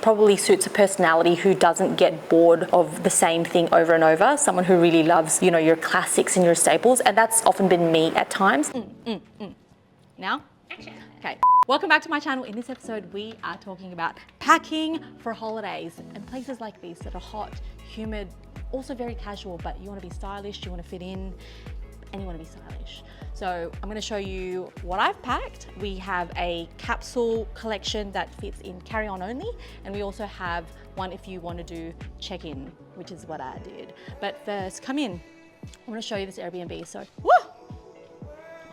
Probably suits a personality who doesn't get bored of the same thing over and over. Someone who really loves, you know, your classics and your staples. And that's often been me at times. Now? Action. Okay. Welcome back to my channel. In this episode, we are talking about packing for holidays and places like these that are hot, humid, also very casual, but you want to be stylish, you want to fit in, and you want to be stylish. So I'm going to show you what I've packed. We have a capsule collection that fits in carry-on only, and we also have one if you want to do check-in, which is what I did. But first, come in. I want to show you this Airbnb. So, woo!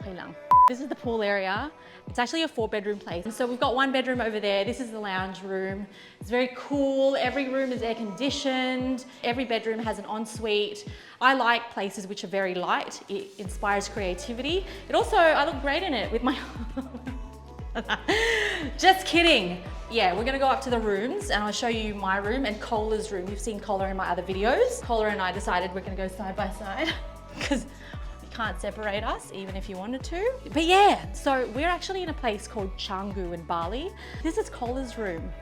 Okay, lang. This is the pool area. It's actually a 4-bedroom place. So we've got 1 bedroom over there. This is the lounge room. It's very cool. Every room is air conditioned. Every bedroom has an ensuite. I like places which are very light. It inspires creativity. It also, I look great in it with my, just kidding. Yeah, we're gonna go up to the rooms and I'll show you my room and Cola's room. You've seen Cola in my other videos. Cola and I decided we're gonna go side by side because can't separate us even if you wanted to. But yeah, so we're actually in a place called Canggu in Bali. This is Cola's room.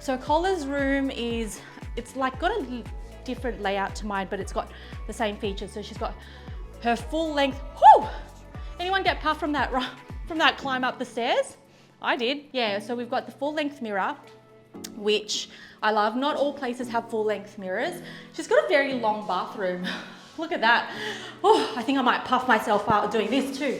So Cola's room is, it's like got a different layout to mine, but it's got the same features. So she's got her full length, whoo! Anyone get puffed from that climb up the stairs? I did, yeah. So we've got the full length mirror, which I love. Not all places have full length mirrors. She's got a very long bathroom. Look at that. Oh, I think I might puff myself out doing this too.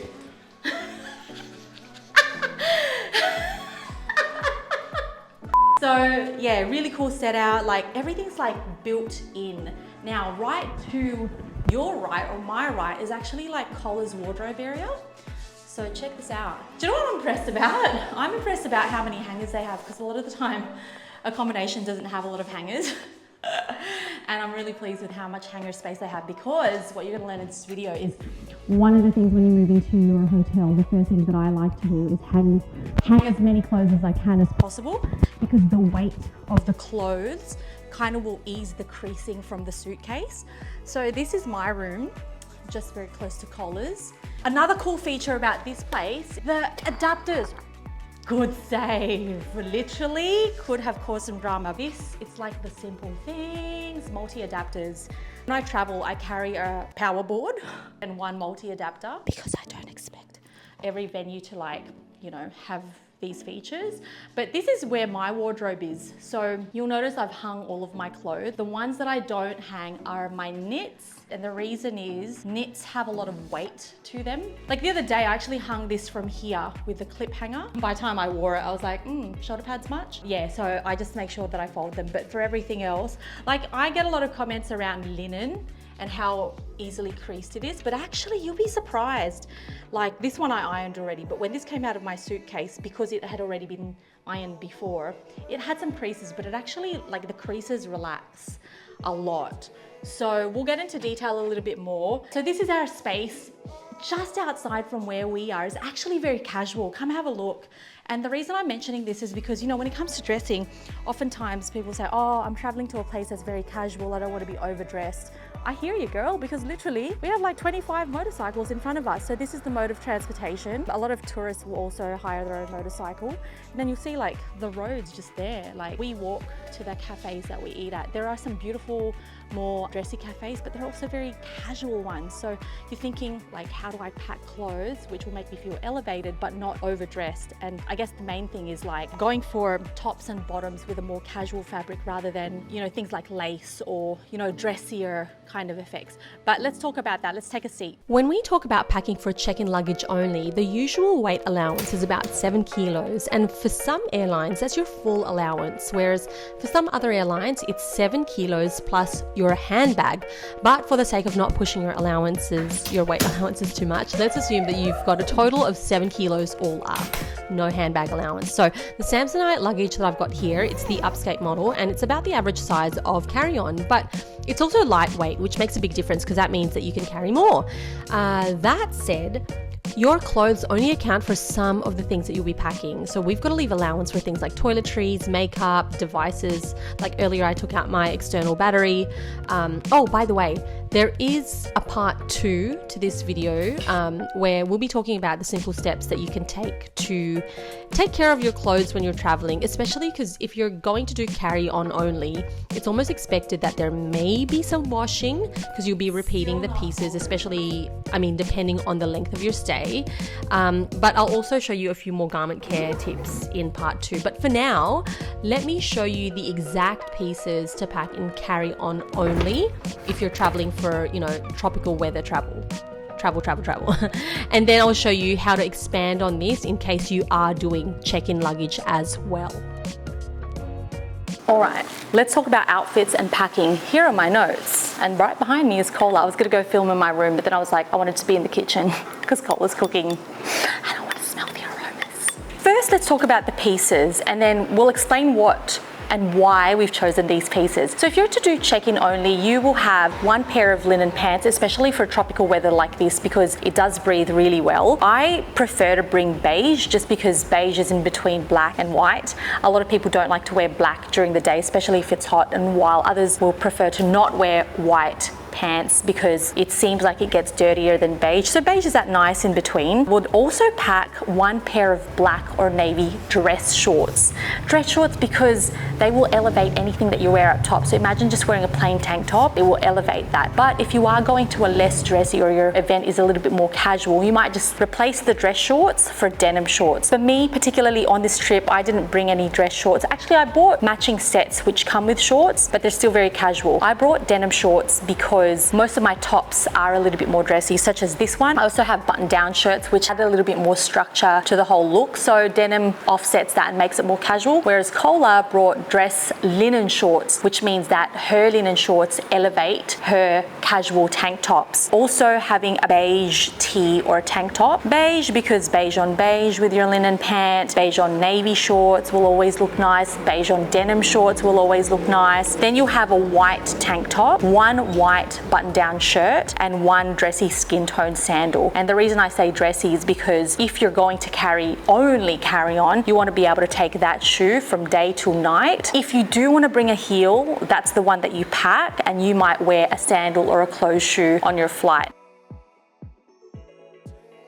So yeah, really cool set out. Like everything's like built in. Now, right to your right or my right is actually like Cola's wardrobe area. So check this out. Do you know what I'm impressed about? I'm impressed about how many hangers they have, because a lot of the time accommodation doesn't have a lot of hangers. And I'm really pleased with how much hanger space they have, because what you're going to learn in this video is one of the things when you move into your hotel, the first thing that I like to do is hang as many clothes as I can as possible, because the weight of the clothes kind of will ease the creasing from the suitcase. So this is my room, just very close to Cola's. Another cool feature about this place, the adapters. Good save. Literally could have caused some drama. This, it's like the simple things, multi-adapters. When I travel, I carry a power board and 1 multi-adapter because I don't expect every venue to, like, you know, have these features. But this is where my wardrobe is. So you'll notice I've hung all of my clothes. The ones that I don't hang are my knits. And the reason is knits have a lot of weight to them. Like the other day, I actually hung this from here with a clip hanger. By the time I wore it, I was like, shoulder pads much? Yeah, so I just make sure that I fold them. But for everything else, like I get a lot of comments around linen and how easily creased it is, but actually you'll be surprised. Like this one I ironed already, but when this came out of my suitcase, because it had already been ironed before, it had some creases, but it actually, like the creases relax a lot. So we'll get into detail a little bit more. So this is our space just outside from where we are. Is actually very casual. Come have a look. And the reason I'm mentioning this is because, you know, when it comes to dressing, oftentimes people say, oh, I'm traveling to a place that's very casual. I don't want to be overdressed. I hear you, girl, because literally we have like 25 motorcycles in front of us. So this is the mode of transportation. A lot of tourists will also hire their own motorcycle. And then you'll see like the roads just there. Like we walk to the cafes that we eat at. There are some beautiful, more dressy cafes, but they're also very casual ones. So you're thinking like, how do I pack clothes which will make me feel elevated but not overdressed? And I guess the main thing is like going for tops and bottoms with a more casual fabric rather than, you know, things like lace or, you know, dressier kind of effects. But let's talk about that. Let's take a seat. When we talk about packing for check-in luggage only, the usual weight allowance is about 7 kilos. And for some airlines, that's your full allowance. Whereas for some other airlines, it's 7 kilos plus your handbag. But for the sake of not pushing your weight allowances too much, let's assume that you've got a total of 7 kilos all up. No handbag allowance. So the Samsonite luggage that I've got here, it's the upscape model and it's about the average size of carry-on, but it's also lightweight, which makes a big difference because that means that you can carry more. That said, your clothes only account for some of the things that you'll be packing. So we've got to leave allowance for things like toiletries, makeup, devices. Like earlier I took out my external battery. Oh, by the way, There is a part 2 to this video where we'll be talking about the simple steps that you can take to take care of your clothes when you're traveling, especially because if you're going to do carry-on only, it's almost expected that there may be some washing because you'll be repeating the pieces, especially, depending on the length of your stay. But I'll also show you a few more garment care tips in part 2. But for now, let me show you the exact pieces to pack in carry-on only if you're traveling for, tropical weather travel. And then I'll show you how to expand on this in case you are doing check-in luggage as well. All right, let's talk about outfits and packing. Here are my notes. And right behind me is Cola. I was gonna go film in my room, but then I was like, I wanted to be in the kitchen because Cola's cooking. And I want to smell the aromas. First, let's talk about the pieces, and then we'll explain what and why we've chosen these pieces. So if you're to do check-in only, you will have one pair of linen pants, especially for tropical weather like this, because it does breathe really well. I prefer to bring beige just because beige is in between black and white. A lot of people don't like to wear black during the day, especially if it's hot, and while others will prefer to not wear white pants because it seems like it gets dirtier than beige. So beige is that nice in between. Would also pack one pair of black or navy dress shorts. Dress shorts because they will elevate anything that you wear up top. So imagine just wearing a plain tank top, it will elevate that. But if you are going to a less dressy or your event is a little bit more casual, you might just replace the dress shorts for denim shorts. For me, particularly on this trip, I didn't bring any dress shorts. Actually, I bought matching sets which come with shorts, but they're still very casual. I brought denim shorts because most of my tops are a little bit more dressy, such as this one. I also have button-down shirts which add a little bit more structure to the whole look, so denim offsets that and makes it more casual, whereas Cola brought dress linen shorts, which means that her linen shorts elevate her casual tank tops. Also having a beige tee or a tank top. Beige because beige on beige with your linen pants, beige on navy shorts will always look nice, beige on denim shorts will always look nice. Then you'll have a white tank top, one white button-down shirt, and one dressy skin tone sandal. And the reason I say dressy is because if you're going to only carry on, you want to be able to take that shoe from day till night. If you do want to bring a heel, that's the one that you pack, and you might wear a sandal or a closed shoe on your flight.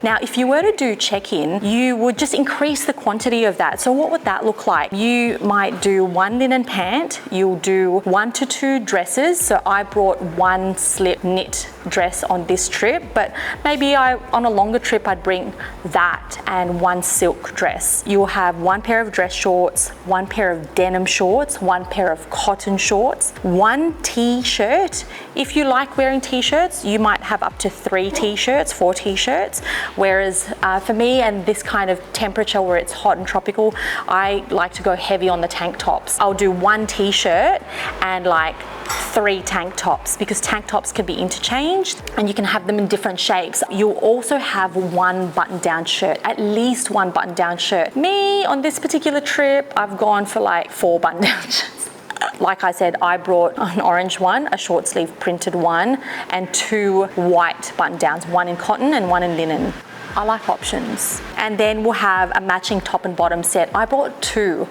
Now, if you were to do check-in, you would just increase the quantity of that. So what would that look like? You might do one linen pant, you'll do 1 to 2 dresses. So I brought one slip knit dress on this trip, but maybe on a longer trip, I'd bring that and one silk dress. You'll have one pair of dress shorts, one pair of denim shorts, one pair of cotton shorts, one t-shirt. If you like wearing t-shirts, you might have up to 3 t-shirts, 4 t-shirts. Whereas for me and this kind of temperature where it's hot and tropical, I like to go heavy on the tank tops. I'll do one t-shirt and like 3 tank tops because tank tops can be interchanged and you can have them in different shapes. You'll also have one button-down shirt, at least one button-down shirt. Me, on this particular trip, I've gone for like 4 button-down shirts. Like I said, I brought an orange one, a short sleeve printed one, and 2 white button downs, one in cotton and one in linen. I like options. And then we'll have a matching top and bottom set. I bought 3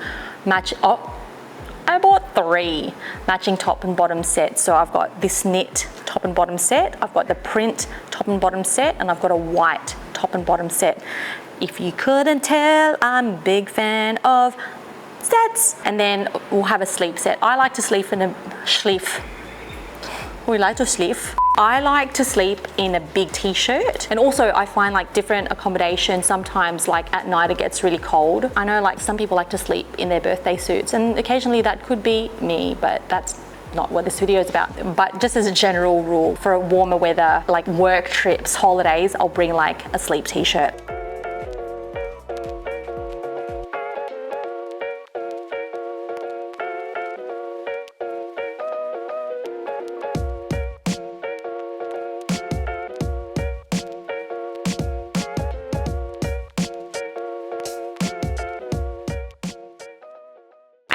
matching top and bottom sets. So I've got this knit top and bottom set, I've got the print top and bottom set, and I've got a white top and bottom set. If you couldn't tell, I'm a big fan of sets. And then we'll have a sleep set. I like to sleep in a I like to sleep in a big t-shirt. And also I find like different accommodation, sometimes like at night it gets really cold. I know like some people like to sleep in their birthday suits, and occasionally that could be me, but that's not what this video is about. But just as a general rule, for warmer weather, like work trips, holidays, I'll bring like a sleep t-shirt.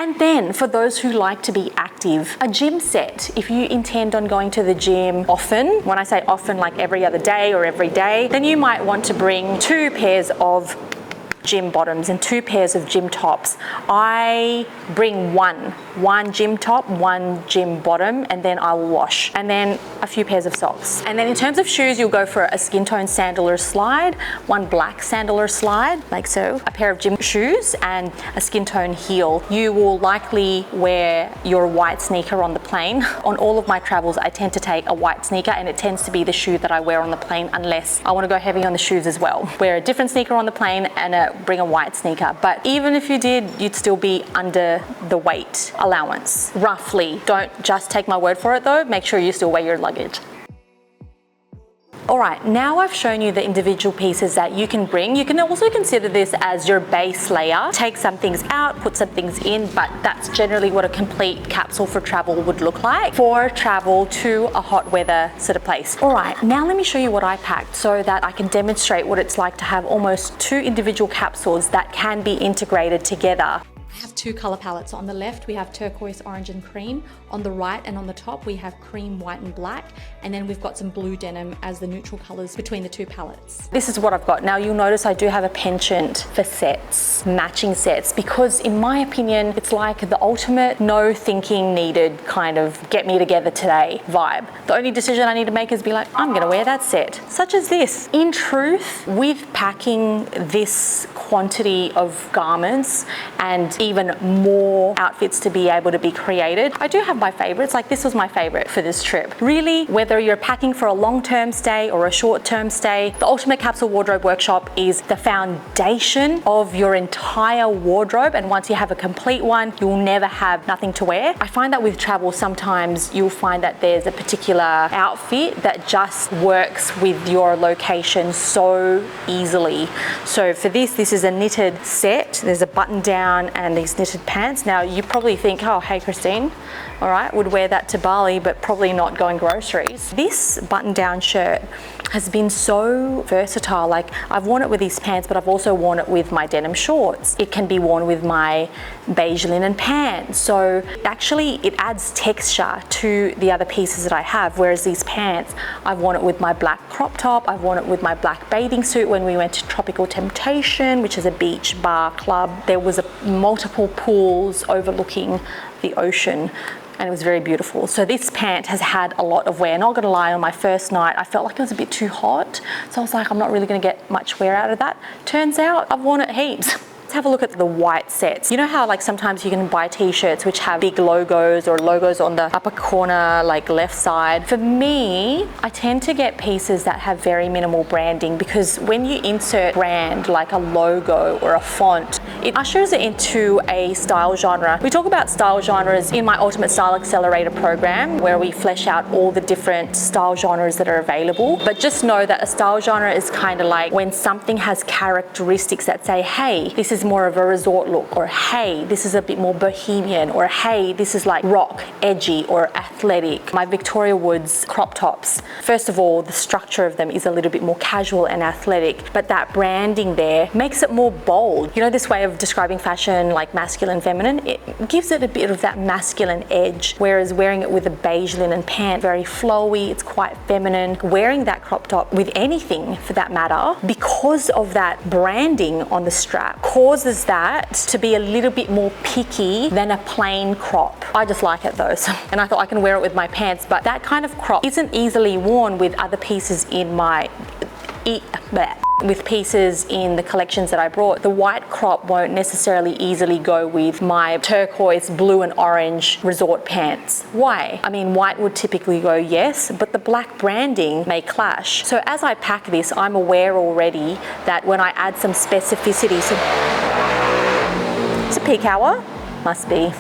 And then for those who like to be active, a gym set. If you intend on going to the gym often, when I say often, like every other day or every day, then you might want to bring 2 pairs of gym bottoms and 2 pairs of gym tops. I bring one gym top, 1 gym bottom, and then I'll wash. And then a few pairs of socks. And then in terms of shoes, you'll go for a skin tone sandal or slide, 1 black sandal or slide, like so, a pair of gym shoes, and a skin tone heel. You will likely wear your white sneaker on the plane. On all of my travels, I tend to take a white sneaker, and it tends to be the shoe that I wear on the plane unless I want to go heavy on the shoes as well. Wear a different sneaker on the plane and bring a white sneaker. But even if you did, you'd still be under the weight allowance, roughly. Don't just take my word for it though, make sure you still weigh your luggage. All right, now I've shown you the individual pieces that you can bring. You can also consider this as your base layer. Take some things out, put some things in, but that's generally what a complete capsule for travel would look like for travel to a hot weather sort of place. All right, now let me show you what I packed so that I can demonstrate what it's like to have almost 2 individual capsules that can be integrated together. I have 2 color palettes. On the left we have turquoise, orange and cream. On the right and on the top we have cream, white and black, and then we've got some blue denim as the neutral colors between the 2 palettes. This is what I've got. Now you'll notice I do have a penchant for sets, matching sets, because in my opinion it's like the ultimate no thinking needed kind of get me together today vibe. The only decision I need to make is be like, I'm gonna wear that set, such as this. In truth, with packing this quantity of garments and even more outfits to be able to be created, I do have my favorites. Like this was my favorite for this trip. Really, whether you're packing for a long-term stay or a short-term stay, the Ultimate Capsule Wardrobe Workshop is the foundation of your entire wardrobe, and once you have a complete one, you'll never have nothing to wear. I find that with travel, sometimes you'll find that there's a particular outfit that just works with your location so easily. So for this is a knitted set. There's a button down and these knitted pants. Now you probably think, oh, hey Kristine, all right, would wear that to Bali, but probably not going groceries. This button down shirt has been so versatile. Like I've worn it with these pants, but I've also worn it with my denim shorts. It can be worn with my beige linen pants. So actually it adds texture to the other pieces that I have. Whereas these pants, I've worn it with my black crop top. I've worn it with my black bathing suit when we went to Tropical Temptation, which is a beach bar club. There was multiple pools overlooking the ocean, and it was very beautiful. So this pant has had a lot of wear. Not gonna lie, on my first night, I felt like it was a bit too hot. So I was like, I'm not really gonna get much wear out of that. Turns out I've worn it heaps. Let's have a look at the white sets. You know how like sometimes you can buy t-shirts which have big logos or logos on the upper corner, like left side. For me, I tend to get pieces that have very minimal branding, because when you insert brand like a logo or a font, it ushers it into a style genre. We talk about style genres in my Ultimate Style Accelerator program, where we flesh out all the different style genres that are available. But just know that a style genre is kind of like when something has characteristics that say, hey, this is more of a resort look, or hey, this is a bit more bohemian, or hey, this is like rock, edgy, or athletic. My Victoria Woods crop tops, first of all, the structure of them is a little bit more casual and athletic, but that branding there makes it more bold. You know, this way of describing fashion like masculine, feminine, it gives it a bit of that masculine edge, whereas wearing it with a beige linen pant, very flowy, it's quite feminine. Wearing that crop top with anything for that matter, because of that branding on the strap, causes that to be a little bit more picky than a plain crop. I just like it though, and I thought I can wear it with my pants, but that kind of crop isn't easily worn with other pieces in my with pieces in the collections that I brought. The white crop won't necessarily easily go with my turquoise, blue and orange resort pants. Why? I mean, white would typically go yes, but the black branding may clash. So as I pack this, I'm aware already that when I add some specificity, so it's a peak hour, must be.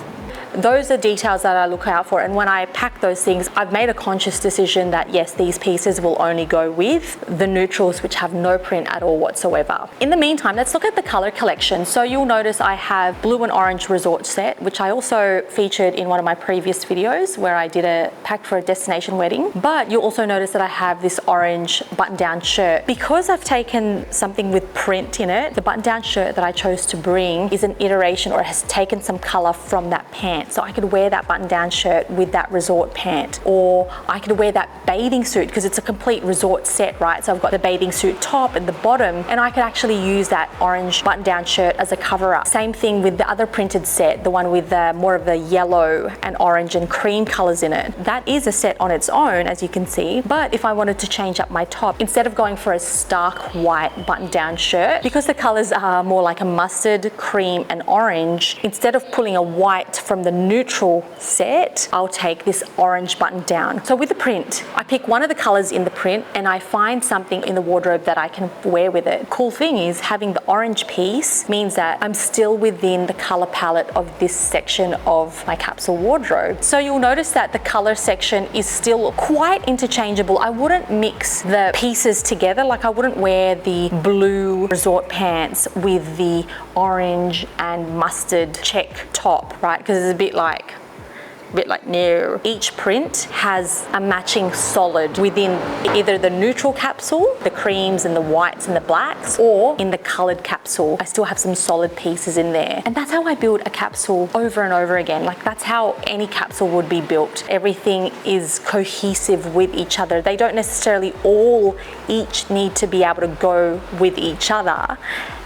Those are details that I look out for, and when I pack those things, I've made a conscious decision that yes, these pieces will only go with the neutrals, which have no print at all whatsoever. In the meantime, let's look at the color collection. So you'll notice I have blue and orange resort set, which I also featured in one of my previous videos where I did a pack for a destination wedding. But you'll also notice that I have this orange button-down shirt. Because I've taken something with print in it, the button-down shirt that I chose to bring is an iteration, or has taken some color from that pant. pant. So I could wear that button-down shirt with that resort pant, or I could wear that bathing suit because it's a complete resort set, right? So I've got the bathing suit top and the bottom, and I could actually use that orange button-down shirt as a cover-up. Same thing with the other printed set, the one with more of the yellow and orange and cream colors in it. That is a set on its own, as you can see. But if I wanted to change up my top, instead of going for a stark white button-down shirt, because the colors are more like a mustard, cream, and orange, instead of pulling a white from the neutral set, I'll take this orange button down. So with the print, I pick one of the colors in the print and I find something in the wardrobe that I can wear with it. Cool thing is, having the orange piece means that I'm still within the color palette of this section of my capsule wardrobe. So you'll notice that the color section is still quite interchangeable. I wouldn't mix the pieces together. Like, I wouldn't wear the blue resort pants with the orange and mustard check top, right? Because it's a bit like no. Each print has a matching solid within either the neutral capsule, the creams and the whites and the blacks, or in the colored capsule. I still have some solid pieces in there. And that's how I build a capsule over and over again. Like, that's how any capsule would be built. Everything is cohesive with each other. They don't necessarily all each need to be able to go with each other.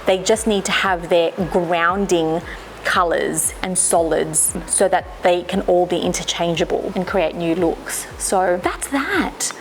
They just need to have their grounding colors and solids so that they can all be interchangeable and create new looks. So that's that.